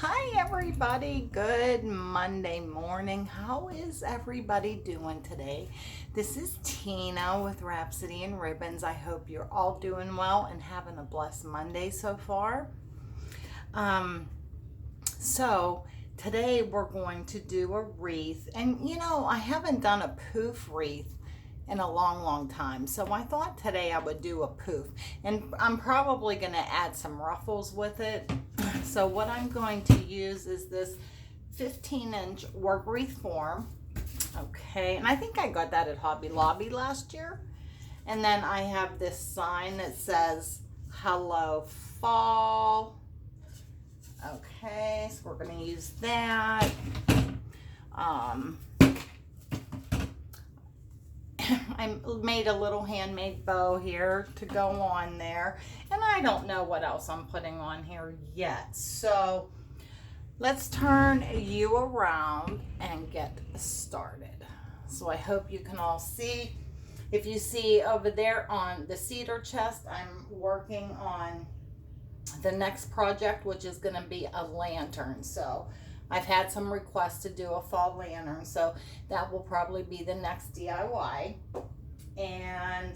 Hi, everybody. Good Monday morning. How is everybody doing today? This is Tina with Rhapsody and Ribbons. I hope you're all doing well and having a blessed Monday so far. Um, so today we're going to do a wreath, and I haven't done a poof wreath in a long time, so I thought today I would do a poof, and I'm probably going to add some ruffles with it. So what I'm going to use is this 15-inch work wreath form. Okay, and I think I got that at Hobby Lobby last year. And then I have this sign that says hello fall. Okay, so we're going to use that. I made a little handmade bow here to go on there, and I don't know what else I'm putting on here yet. So let's turn you around and get started. So I hope you can all see. If you see over there on the cedar chest, I'm working on the next project, which is going to be a lantern. So I've had some requests to do a fall lantern, so that will probably be the next DIY. And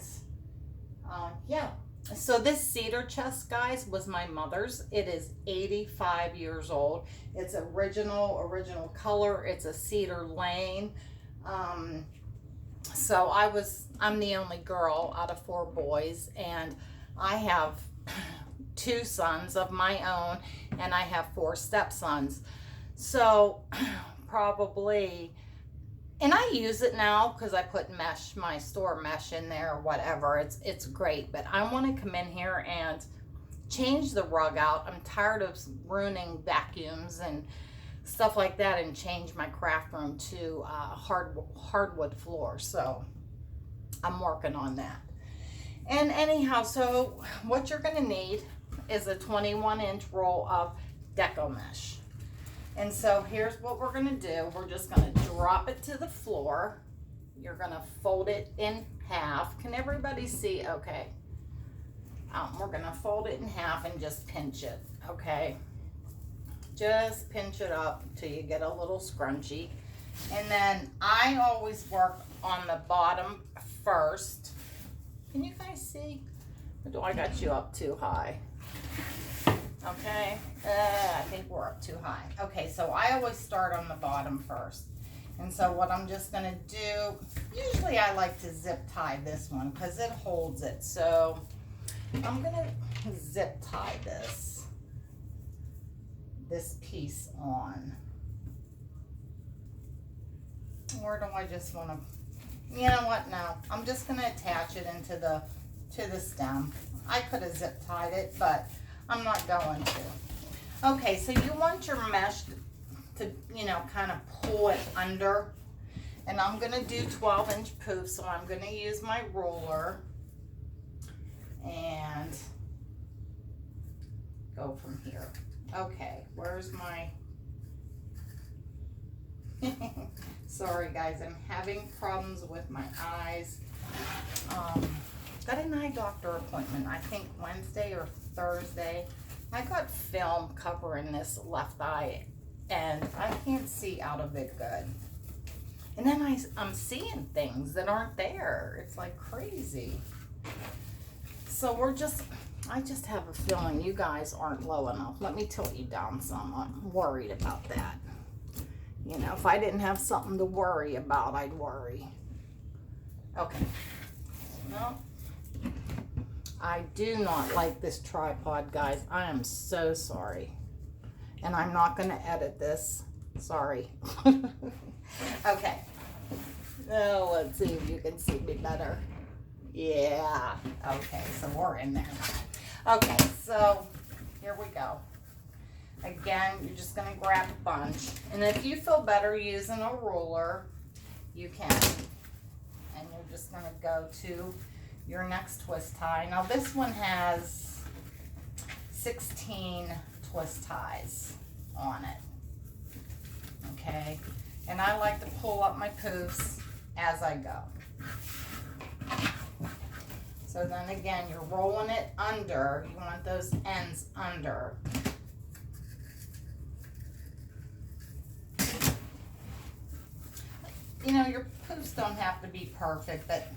yeah, so this cedar chest, guys, was my mother's. It is 85 years old. It's original color. It's a cedar lane. So I'm the only girl out of 4 boys, and I have 2 sons of my own, and I have 4 stepsons. So probably, and I use it now because I put mesh, my store mesh in there or whatever. It's great, but I want to come in here and change the rug out. I'm tired of ruining vacuums and stuff like that, and change my craft room to hardwood floor. So I'm working on that. And anyhow, so what you're going to need is a 21-inch roll of deco mesh. And so here's what we're going to do. We're just going to drop it to the floor. You're going to fold it in half. Can everybody see? Okay. We're going to fold it in half and just pinch it. Okay. Just pinch it up till you get a little scrunchy. And then I always work on the bottom first. Can you guys see? Or do I got you up too high? Okay, I think we're up too high. Okay, so I always start on the bottom first. And so what I'm just gonna do, usually I like to zip tie this one because it holds it. So I'm gonna zip tie this piece on. Or do I just wanna, you know what, no. I'm just gonna attach it into the stem. I could have zip tied it, but I'm not going to. Okay, so you want your mesh to, kind of pull it under. And I'm going to do 12-inch poofs, so I'm going to use my ruler and go from here. Okay, where's my... Sorry, guys, I'm having problems with my eyes. Got an eye doctor appointment, I think Wednesday or Thursday. I got film covering this left eye, and I can't see out of it good. And then I'm seeing things that aren't there. It's like crazy. So I just have a feeling you guys aren't low enough. Let me tilt you down some. I'm worried about that. If I didn't have something to worry about, I'd worry. Okay. No. I do not like this tripod, guys. I am so sorry. And I'm not going to edit this. Sorry. Okay. Now let's see if you can see me better. Yeah. Okay, so we're in there. Okay, so here we go. Again, you're just going to grab a bunch. And if you feel better using a ruler, you can. And you're just going to go to your next twist tie. Now this one has 16 twist ties on it. Okay, and I like to pull up my poofs as I go. So then again, you're rolling it under. You want those ends under. you know, your poofs don't have to be perfect, but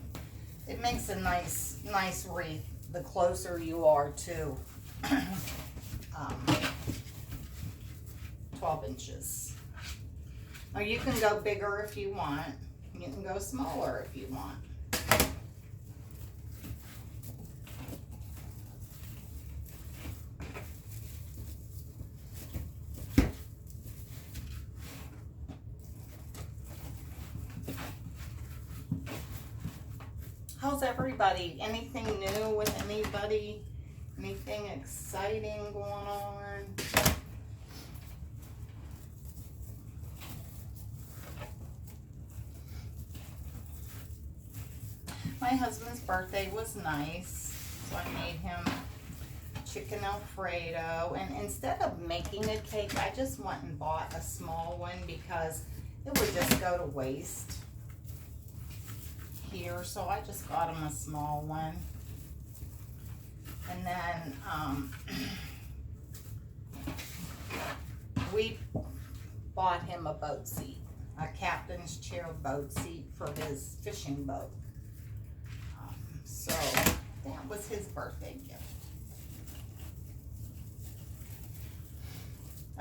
it makes a nice wreath the closer you are to 12 inches. Now you can go bigger if you want. You can go smaller if you want. How's everybody? Anything new with anybody? Anything exciting going on? My husband's birthday was nice, so I made him chicken Alfredo, and instead of making a cake, I just went and bought a small one because it would just go to waste here, so I just got him a small one. And then we bought him a boat seat, a captain's chair boat seat for his fishing boat. So that was his birthday gift.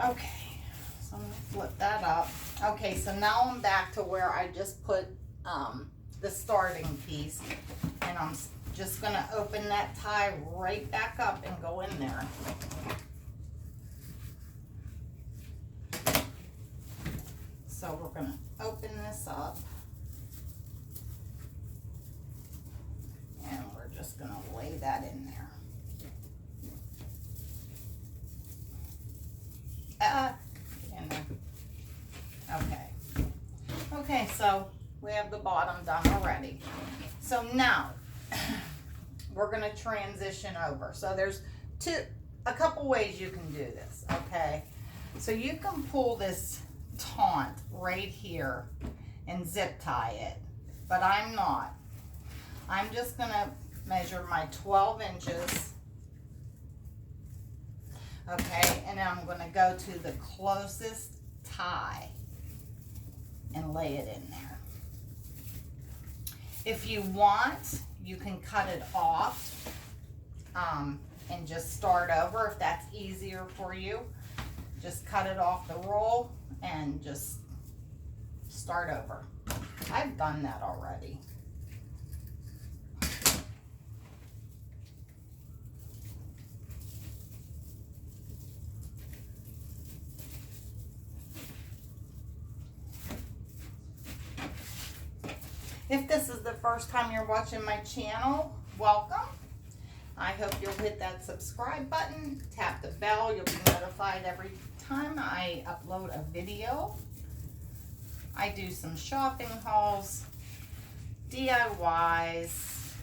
Okay, so I'm gonna flip that up. Okay, so now I'm back to where I just put the starting piece, and I'm just gonna open that tie right back up and go in there. So we're gonna open this up, and we're just gonna lay that in there. In there. Okay. Okay, so we have the bottom done already. So now we're gonna transition over. So there's a couple ways you can do this, okay? So you can pull this taunt right here and zip tie it, but I'm not. I'm just gonna measure my 12 inches, okay? And then I'm gonna go to the closest tie and lay it in there. If you want, you can cut it off and just start over if that's easier for you. Just cut it off the roll and just start over. I've done that already. If this is the first time you're watching my channel, welcome. I hope you'll hit that subscribe button, tap the bell. You'll be notified every time I upload a video. I do some shopping hauls, DIYs,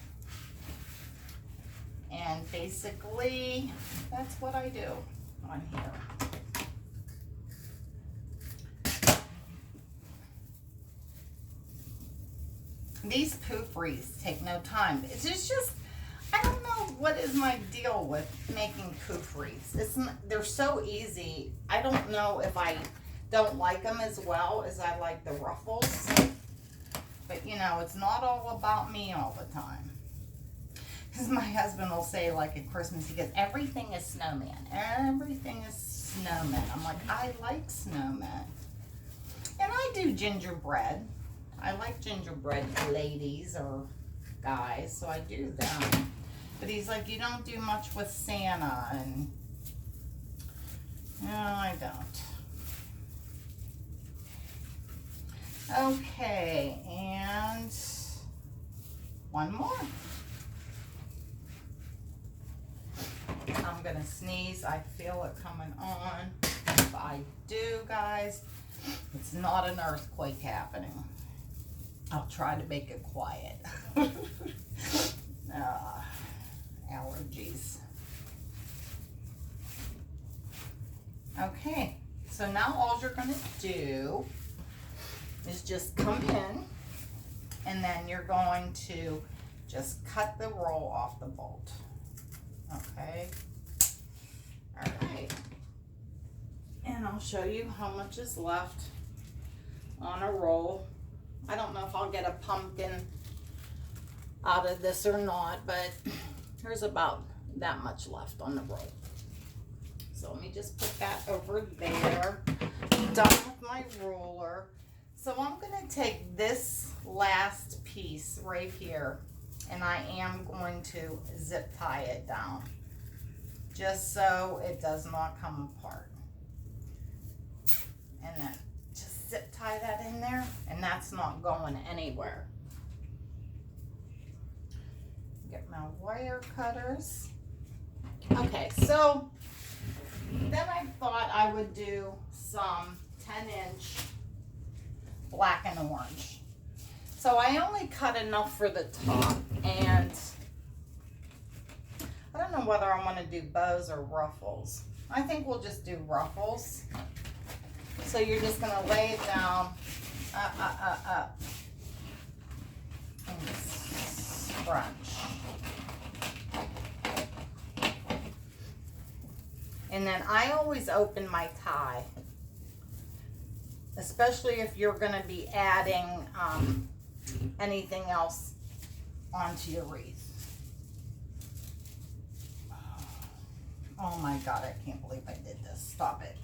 and basically that's what I do on here. These poof wreaths take no time. It's just, I don't know what is my deal with making poof wreaths. They're so easy. I don't know if I don't like them as well as I like the ruffles. But you know, it's not all about me all the time. Because my husband will say, like at Christmas, he goes, everything is snowman. Everything is snowman. I'm like, I like snowmen. And I do gingerbread. I like gingerbread ladies or guys, so I do them. But he's like, you don't do much with Santa, and no, I don't. Okay, and one more. I'm gonna sneeze. I feel it coming on. If I do, guys, it's not an earthquake happening. I'll try to make it quiet. Allergies. Okay, so now all you're going to do is just come in, and then you're going to just cut the roll off the bolt. Okay. All right. And I'll show you how much is left on a roll I don't know if I'll get a pumpkin out of this or not, but there's about that much left on the roll. So let me just put that over there. Done with my roller. So I'm going to take this last piece right here, and I am going to zip tie it down just so it does not come apart. And then just zip tie that in there, and that's not going anywhere. Get my wire cutters. Okay, so then I thought I would do some 10-inch black and orange. So I only cut enough for the top, and I don't know whether I want to do bows or ruffles. I think we'll just do ruffles. So you're just going to lay it down, up, and scrunch. And then I always open my tie, especially if you're going to be adding anything else onto your wreath. Oh my God, I can't believe I did this. Stop it.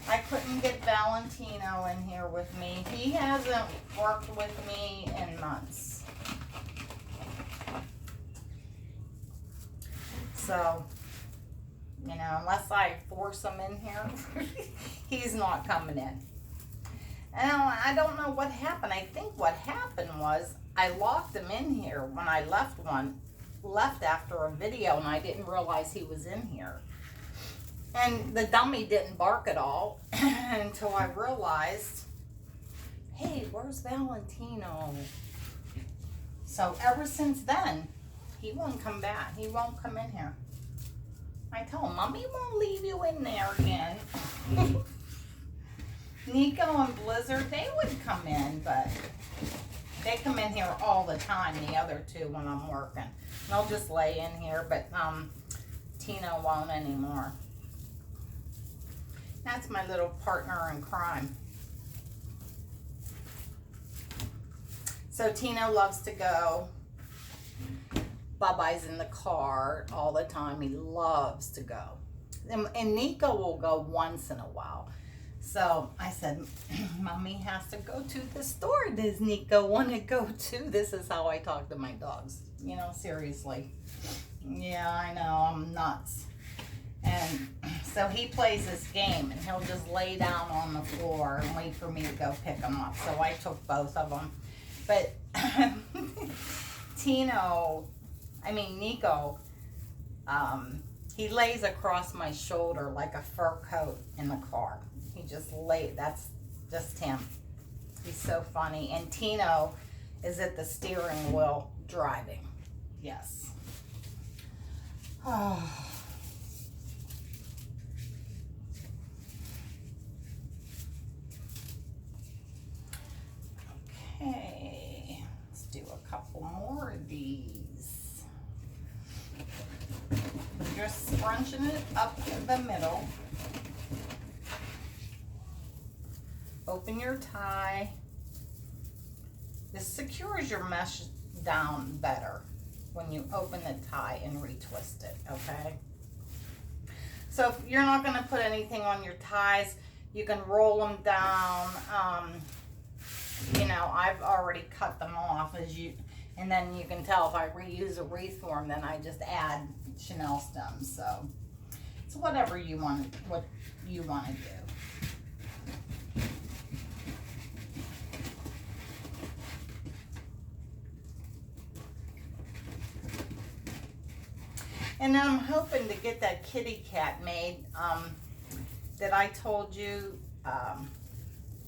I couldn't get Valentino in here with me. He hasn't worked with me in months. So, you know, unless I force him in here, he's not coming in. And I don't know what happened. I think what happened was I locked him in here when I left after a video, and I didn't realize he was in here. And the dummy didn't bark at all until I realized, hey, where's Valentino? So ever since then, he won't come back. He won't come in here. I told him, Mommy won't leave you in there again. Nico and Blizzard, they would come in, but they come in here all the time, the other two, when I'm working. They'll just lay in here, but Tino won't anymore. That's my little partner in crime. So Tino loves to go. Bubba's in the car all the time. He loves to go. And Nico will go once in a while. So I said, Mommy has to go to the store. Does Nico want to go too? This is how I talk to my dogs. You know, seriously. Yeah, I know. I'm nuts. And so he plays this game, and he'll just lay down on the floor and wait for me to go pick him up. So I took both of them. But Nico, he lays across my shoulder like a fur coat in the car. He just that's just him. He's so funny. And Tino is at the steering wheel driving. Yes. Oh. Okay, let's do a couple more of these. Just scrunching it up in the middle. Open your tie. This secures your mesh down better when you open the tie and retwist it, okay? So if you're not going to put anything on your ties, you can roll them down. You know, I've already cut them off, and then you can tell if I reuse a wreath form, then I just add Chanel stems. So it's whatever you want to do. And then I'm hoping to get that kitty cat made that I told you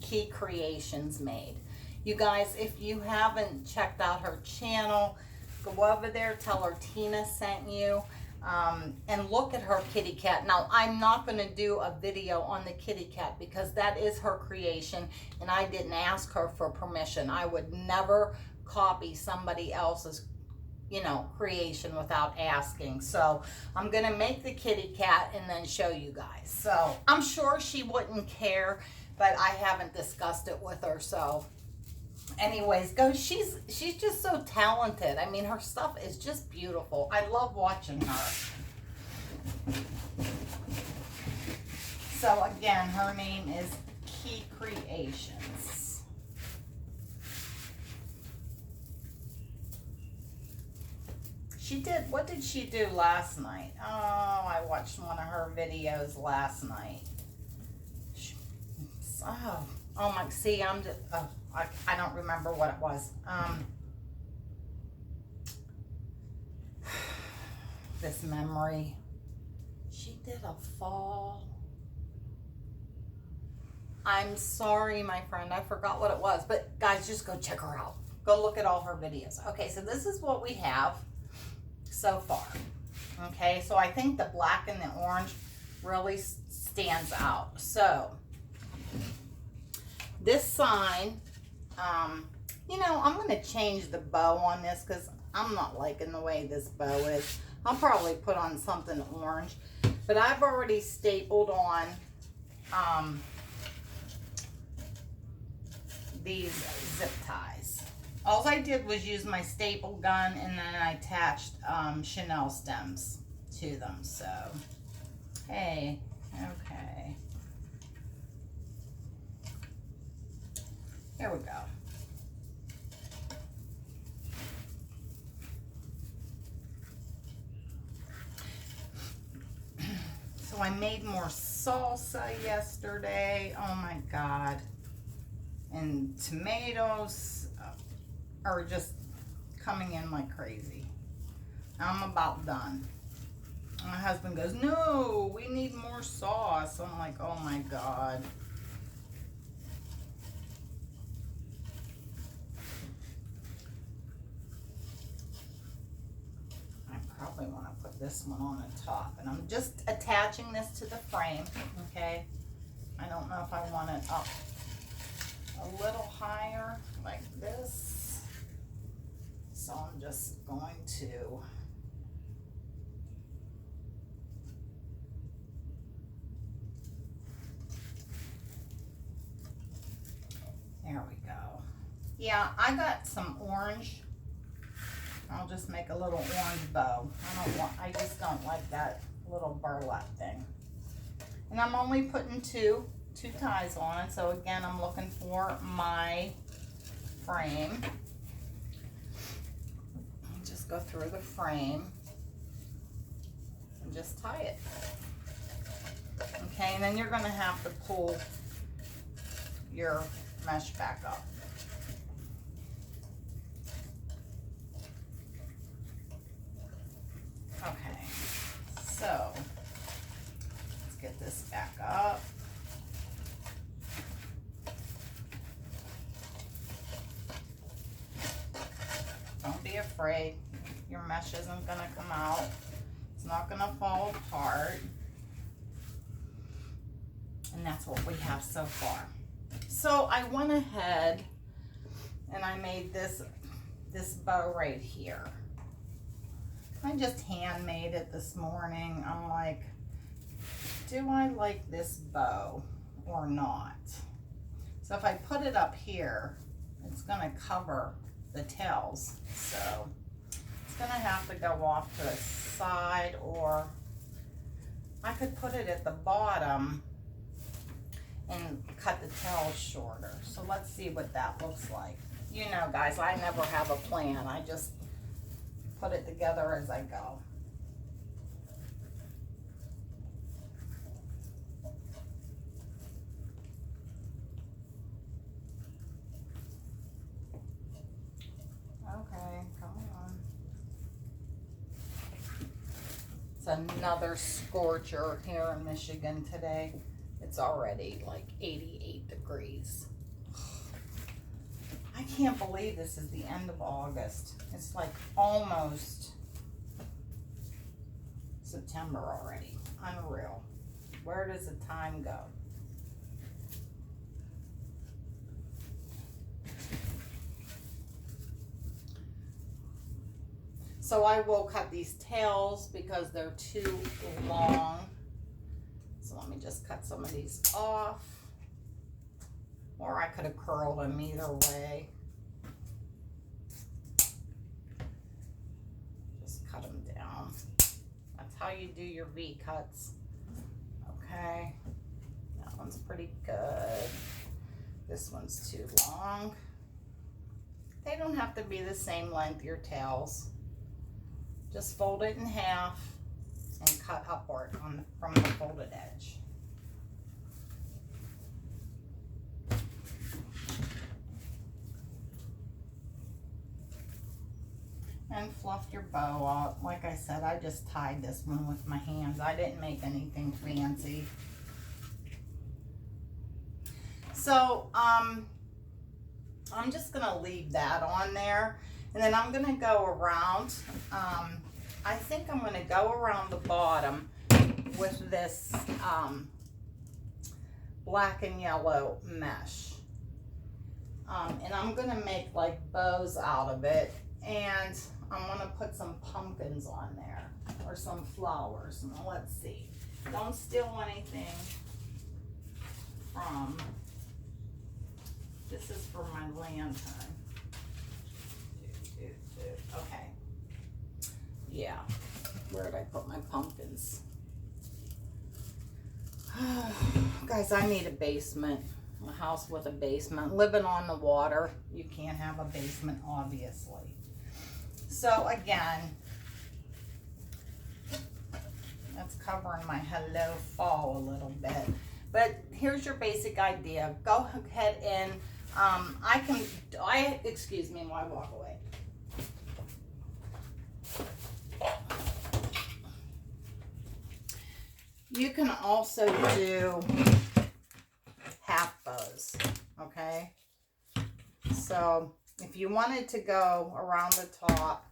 Key Creations made. You guys, if you haven't checked out her channel, go over there, tell her Tina sent you, and look at her kitty cat. Now, I'm not going to do a video on the kitty cat because that is her creation, and I didn't ask her for permission. I would never copy somebody else's you know, creation without asking. So I'm gonna make the kitty cat and then show you guys. So I'm sure she wouldn't care, but I haven't discussed it with her. So anyways, go. She's just so talented. I mean, her stuff is just beautiful. I love watching her. So again, her name is Key Creations. She did, what did she do last night? Oh, I watched one of her videos last night. Oh my, see, I'm just, I don't remember what it was. This memory. She did a fall. I'm sorry, my friend, I forgot what it was, but guys, just go check her out. Go look at all her videos. Okay, so this is what we have so far. Okay, so I think the black and the orange really stands out. So this sign, you know, I'm going to change the bow on this because I'm not liking the way this bow is. I'll probably put on something orange, but I've already stapled on these zip ties. All I did was use my staple gun and then I attached Chanel stems to them. So, hey, okay. Here we go. So I made more salsa yesterday. Oh my God. And tomatoes are just coming in like crazy. I'm about done. My husband goes, no, we need more sauce. I'm like, oh my God. I probably want to put this one on the top. And I'm just attaching this to the frame, okay? I don't know if I want it up a little higher like this. So I'm just going to there we go. Yeah, I got some orange. I'll just make a little orange bow. I just don't like that little burlap thing. And I'm only putting two ties on. So again, I'm looking for my frame. Just go through the frame and just tie it. Okay, and then you're gonna have to pull your mesh back up. Okay, so let's get this back up. Don't be afraid. Your mesh isn't going to come out. It's not going to fall apart. And that's what we have so far. So I went ahead and I made this bow right here. I just handmade it this morning. I'm like, do I like this bow or not? So if I put it up here, it's going to cover the tails. So it's going to have to go off to the side, or I could put it at the bottom and cut the tails shorter. So let's see what that looks like. You know, guys, I never have a plan. I just put it together as I go. Okay, come on. It's another scorcher here in Michigan today. It's already like 88 degrees. I can't believe this is the end of August. It's like almost September already. Unreal. Where does the time go? So I will cut these tails because they're too long. So let me just cut some of these off. Or I could have curled them either way. Just cut them down. That's how you do your V cuts. Okay. That one's pretty good. This one's too long. They don't have to be the same length, your tails. Just fold it in half and cut upward from the folded edge. And fluff your bow up. Like I said, I just tied this one with my hands. I didn't make anything fancy. So, I'm just gonna leave that on there. And then I'm gonna go around, I think I'm gonna go around the bottom with this black and yellow mesh. And I'm gonna make like bows out of it. And I'm gonna put some pumpkins on there or some flowers. Now let's see. Don't steal anything from, this is for my lantern. Okay. Yeah. Where did I put my pumpkins? Guys, I need a basement. A house with a basement. Living on the water, you can't have a basement, obviously. So again, that's covering my Hello Fall a little bit. But here's your basic idea. Go ahead and excuse me while I walk away. You can also do half bows, okay? So if you wanted to go around the top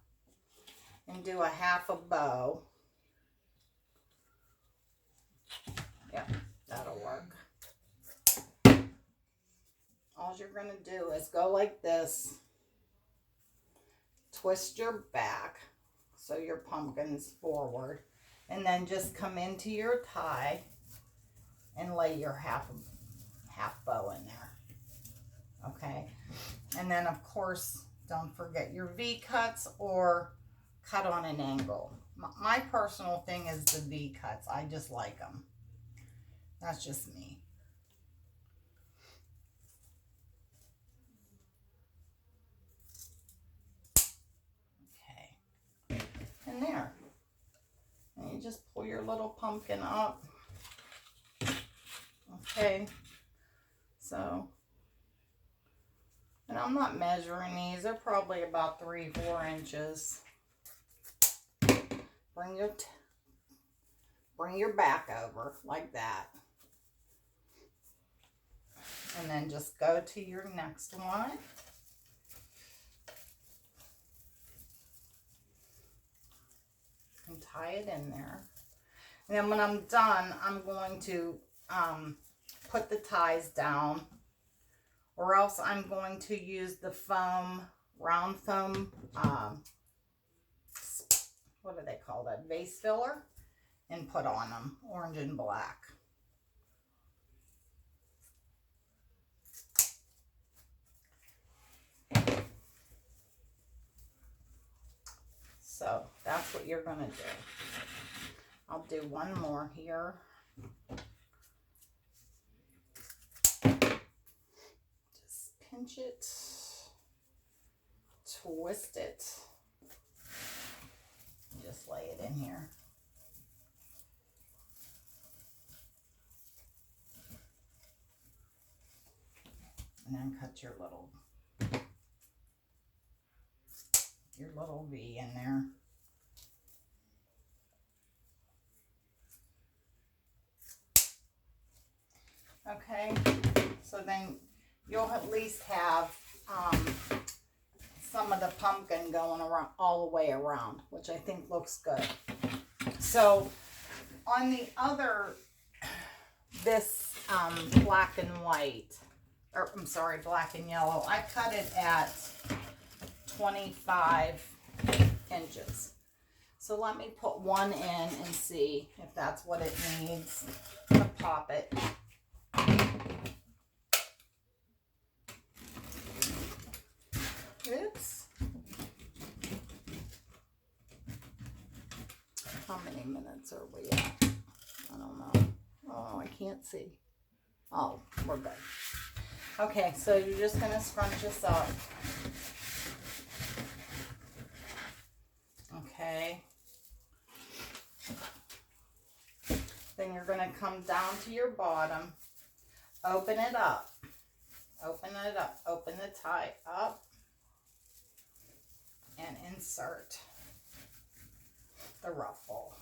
and do a half a bow, yeah, that'll work. All you're going to do is go like this, twist your back so your pumpkin's forward, and then just come into your tie and lay your half bow in there. Okay, and then of course don't forget your V cuts or cut on an angle. My personal thing is the V cuts. I just like them. That's just me. Okay, and there. And you just pull your little pumpkin up. Okay, so, and I'm not measuring these. They're probably about 3-4 inches. Bring your back over like that. And then just go to your next one. And tie it in there. And then when I'm done, I'm going to put the ties down, or else I'm going to use the foam, round foam, what do they call that, vase filler, and put on them, orange and black. So that's what you're going to do. I'll do one more here. Just pinch it, twist it, just lay it in here. And then cut your little V in there. Okay, so then you'll at least have some of the pumpkin going around all the way around, which I think looks good. So on the other, this black and white, or I'm sorry, black and yellow, I cut it at 25 inches. So let me put one in and see if that's what it needs to pop it. Oops. How many minutes are we at? I don't know. Oh, I can't see. Oh, we're good. Okay, so you're just going to scrunch this up. Okay. Then you're going to come down to your bottom, open it up, open it up, open the tie up, and insert the ruffle.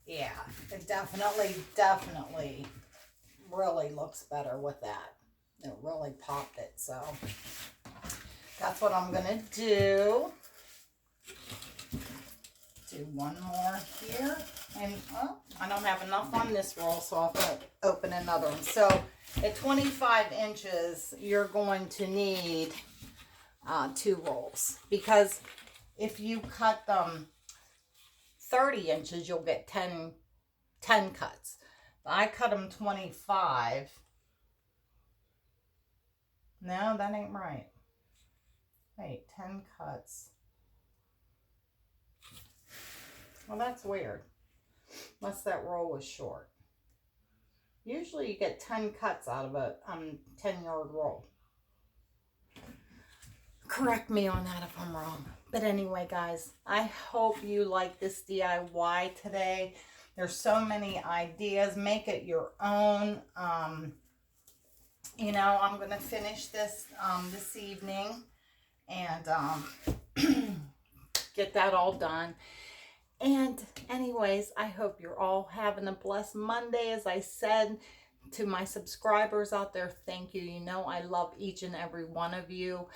Yeah, it definitely really looks better with that. It really popped it, so that's what I'm gonna do. Do one more here, and I don't have enough on this roll, so I'll open another one. So at 25 inches, you're going to need 2 rolls, because if you cut them 30 inches, you'll get 10 cuts. I cut them 25. No, that ain't right. Wait, 10 cuts. Well, that's weird. Unless that roll was short. Usually you get 10 cuts out of a 10-yard roll. Correct me on that if I'm wrong. But anyway, guys, I hope you like this DIY today. There's so many ideas. Make it your own. You know, I'm going to finish this this evening and get that all done. And anyways, I hope you're all having a blessed Monday. As I said to my subscribers out there, thank you. You know, I love each and every one of you.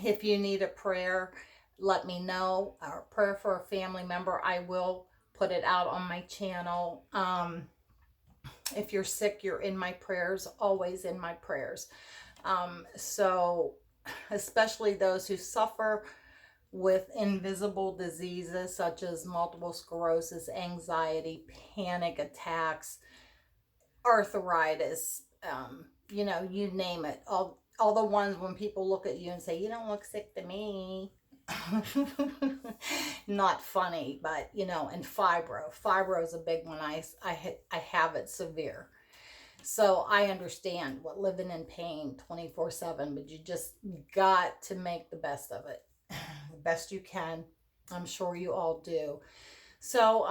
If you need a prayer, let me know. Or a prayer for a family member, I will put it out on my channel. If you're sick, you're in my prayers, always in my prayers. So especially those who suffer with invisible diseases such as multiple sclerosis, anxiety, panic attacks, arthritis, you know, you name it. All the ones when people look at you and say, you don't look sick to me. Not funny, but you know, and fibro is a big one. I have it severe, so I understand what living in pain 24/7, but you just got to make the best of it, the best you can. I'm sure you all do. So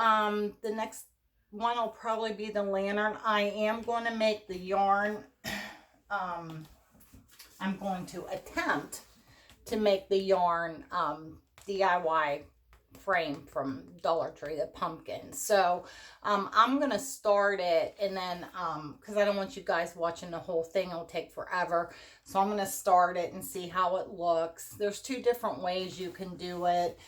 the next one will probably be the lantern. I am going to make the yarn. I'm going to attempt to make the yarn DIY frame from Dollar Tree, the pumpkin. So I'm going to start it, and then because I don't want you guys watching the whole thing. It'll take forever. So I'm going to start it and see how it looks. There's 2 different ways you can do it.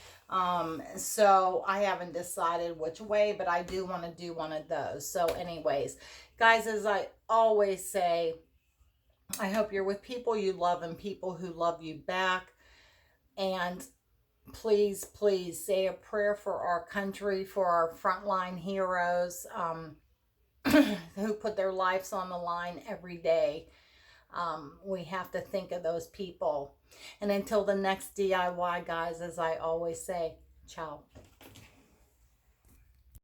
So I haven't decided which way, but I do want to do one of those. So anyways, guys, as I always say, I hope you're with people you love and people who love you back. And please, please say a prayer for our country, for our frontline heroes who put their lives on the line every day. We have to think of those people. And until the next DIY, guys, as I always say, ciao.